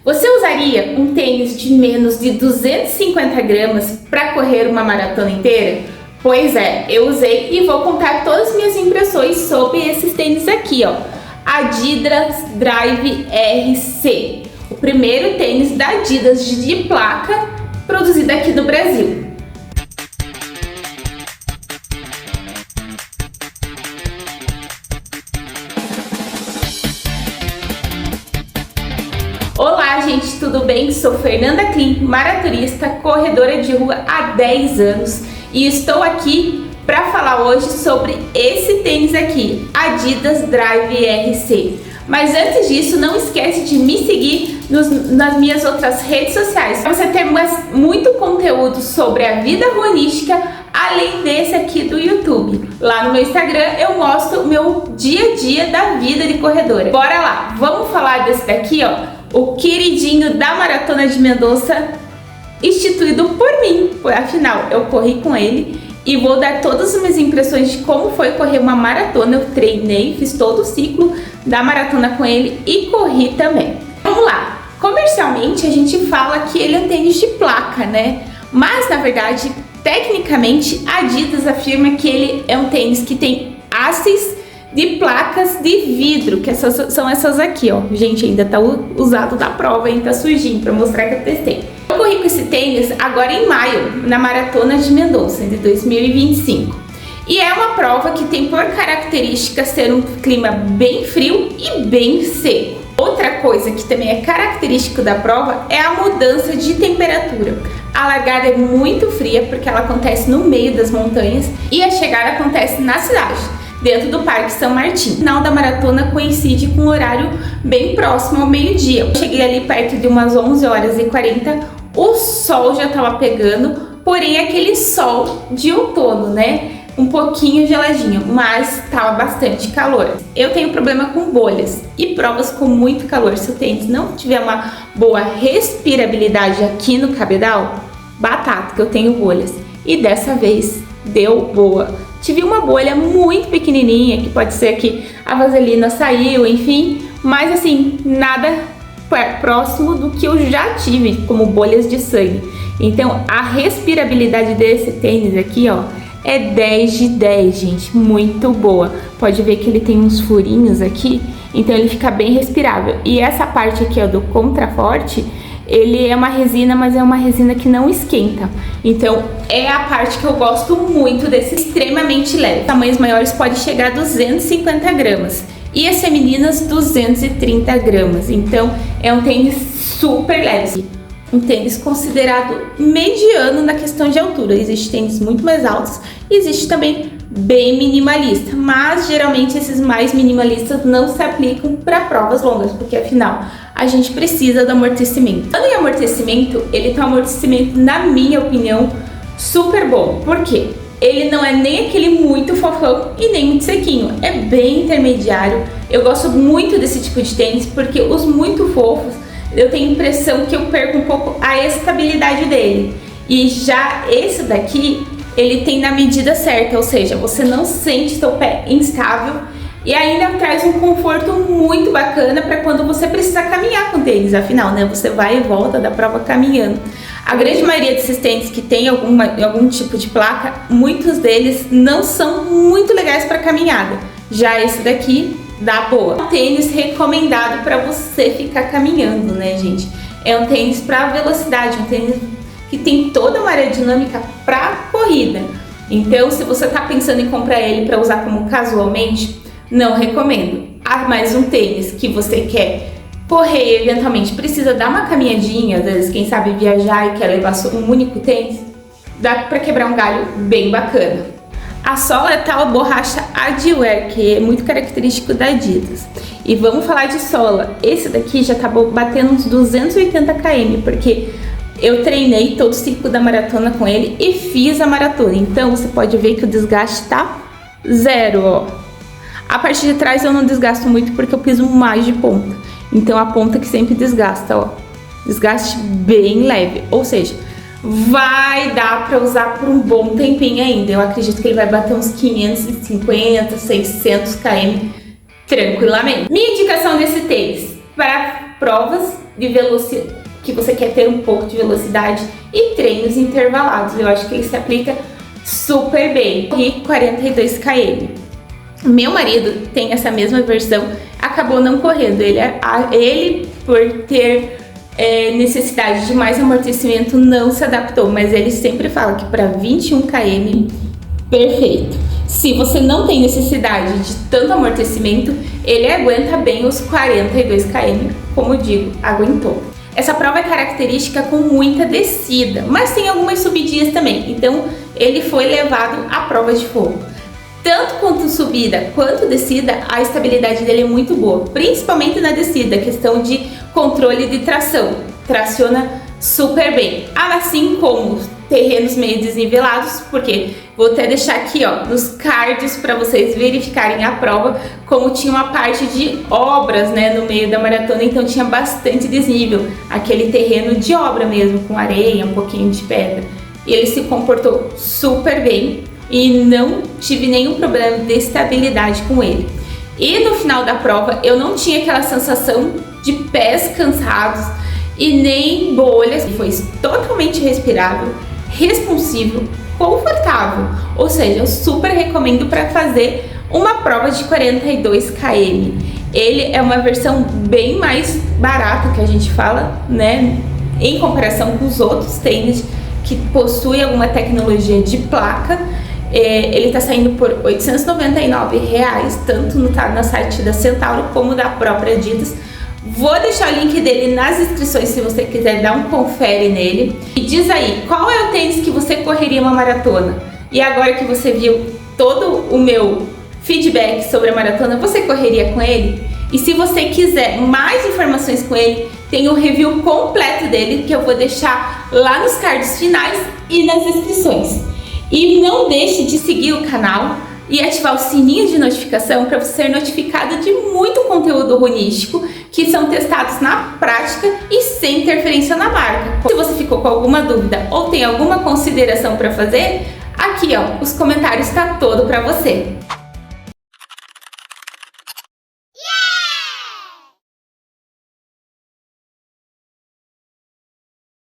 Você usaria um tênis de menos de 250 gramas para correr uma maratona inteira? Pois é, eu usei e vou contar todas as minhas impressões sobre esses tênis aqui, ó. Adidas Drive RC, o primeiro tênis da Adidas de placa produzido aqui no Brasil. Olá gente, tudo bem? Sou Fernanda Klim, maratonista, corredora de rua há 10 anos e estou aqui para falar hoje sobre esse tênis aqui, Adidas Drive RC. Mas antes disso, não esquece de me seguir nas minhas outras redes sociais, para você ter muito conteúdo sobre a vida ruanística, além desse aqui do YouTube. Lá no meu Instagram eu mostro o meu dia a dia da vida de corredora. Bora lá, vamos falar desse daqui, ó. O queridinho da Maratona de Mendonça, instituído por mim, afinal eu corri com ele e vou dar todas as minhas impressões de como foi correr uma maratona. Eu treinei, fiz todo o ciclo da maratona com ele e corri também. Vamos lá, comercialmente a gente fala que ele é um tênis de placa, né? Mas na verdade, tecnicamente, a Adidas afirma que ele é um tênis que tem hastes de placas de vidro, que são essas aqui, ó. Gente, ainda tá usado da prova, ainda tá sujinho, pra mostrar que eu testei. Eu corri com esse tênis agora em maio, na Maratona de Mendonça, de 2025. E é uma prova que tem por característica ser um clima bem frio e bem seco. Outra coisa que também é característico da prova é a mudança de temperatura. A largada é muito fria, porque ela acontece no meio das montanhas, e a chegada acontece na cidade, dentro do Parque São Martim. O final da maratona coincide com um horário bem próximo ao meio-dia. Eu cheguei ali perto de umas 11h40, o sol já estava pegando, porém aquele sol de outono, né? Um pouquinho geladinho, mas estava bastante calor. Eu tenho problema com bolhas e provas com muito calor. Se o tênis não tiver uma boa respirabilidade aqui no cabedal, batata, que eu tenho bolhas. E dessa vez deu boa. Tive uma bolha muito pequenininha, que pode ser que a vaselina saiu, enfim, mas assim, nada próximo do que eu já tive como bolhas de sangue. Então a respirabilidade desse tênis aqui, ó, é 10 de 10, gente, muito boa. Pode ver que ele tem uns furinhos aqui, então ele fica bem respirável. E essa parte aqui, ó, do contraforte, ele é uma resina, mas é uma resina que não esquenta. Então é a parte que eu gosto muito desse, extremamente leve. Tamanhos maiores pode chegar a 250 gramas e as femininas 230 gramas. Então é um tênis super leve. Um tênis considerado mediano na questão de altura. Existem tênis muito mais altos e existe também bem minimalista, mas geralmente esses mais minimalistas não se aplicam para provas longas, porque afinal a gente precisa do amortecimento. Falando em amortecimento, ele tem um amortecimento, na minha opinião, super bom. Por quê? Ele não é nem aquele muito fofão e nem muito sequinho, é bem intermediário. Eu gosto muito desse tipo de tênis porque os muito fofos, eu tenho a impressão que eu perco um pouco a estabilidade dele. E já esse daqui, ele tem na medida certa, ou seja, você não sente seu pé instável e ainda traz um conforto muito bacana para quando você precisa caminhar com tênis. Afinal, né, você vai e volta da prova caminhando. A grande maioria desses tênis que tem algum tipo de placa, muitos deles não são muito legais para caminhada. Já esse daqui dá boa. É um tênis recomendado para você ficar caminhando, né, gente? É um tênis para velocidade, um tênis que tem toda uma aerodinâmica para corrida. Então, se você tá pensando em comprar ele para usar como casualmente, não recomendo. Mas um tênis que você quer correr e eventualmente precisa dar uma caminhadinha, às vezes, quem sabe viajar e quer levar um único tênis, dá para quebrar um galho bem bacana. A sola é tal borracha Adwear, que é muito característico da Adidas. E vamos falar de sola. Esse daqui já tá batendo uns 280 km, porque eu treinei todo o ciclo da maratona com ele e fiz a maratona. Então você pode ver que o desgaste tá zero, ó. A parte de trás eu não desgasto muito porque eu piso mais de ponta. Então a ponta que sempre desgasta, ó. Desgaste bem leve, ou seja, vai dar para usar por um bom tempinho ainda. Eu acredito que ele vai bater uns 550, 600 km tranquilamente. Minha indicação desse tênis para provas de velocidade, que você quer ter um pouco de velocidade e treinos intervalados. Eu acho que ele se aplica super bem. E 42 km. Meu marido tem essa mesma versão, acabou não correndo. Ele por ter necessidade de mais amortecimento, não se adaptou, mas ele sempre fala que para 21 km, perfeito. Se você não tem necessidade de tanto amortecimento, ele aguenta bem os 42 km, como eu digo, aguentou. Essa prova é característica com muita descida, mas tem algumas subidinhas também, então ele foi levado à prova de fogo. Tanto quanto subida quanto descida, a estabilidade dele é muito boa, principalmente na descida, questão de controle de tração, traciona super bem, assim como terrenos meio desnivelados, porque vou até deixar aqui nos cards para vocês verificarem a prova, como tinha uma parte de obras, né, no meio da maratona, então tinha bastante desnível, aquele terreno de obra mesmo, com areia, um pouquinho de pedra, e ele se comportou super bem e não tive nenhum problema de estabilidade com ele. E no final da prova eu não tinha aquela sensação de pés cansados e nem bolhas, foi totalmente respirável, responsivo, confortável, ou seja, eu super recomendo para fazer uma prova de 42 km. Ele é uma versão bem mais barata, que a gente fala, né, em comparação com os outros tênis que possuem alguma tecnologia de placa. Ele está saindo por R$ 899, tanto no site da Centauro como da própria Adidas. Vou deixar o link dele nas descrições se você quiser dar um confere nele. E diz aí, qual é o tênis que você correria uma maratona? E agora que você viu todo o meu feedback sobre a maratona, você correria com ele? E se você quiser mais informações com ele, tem o review completo dele que eu vou deixar lá nos cards finais e nas descrições. E não deixe de seguir o canal e ativar o sininho de notificação para você ser notificado de muito conteúdo runístico que são testados na prática e sem interferência na marca. Se você ficou com alguma dúvida ou tem alguma consideração para fazer, aqui os comentários está todo para você.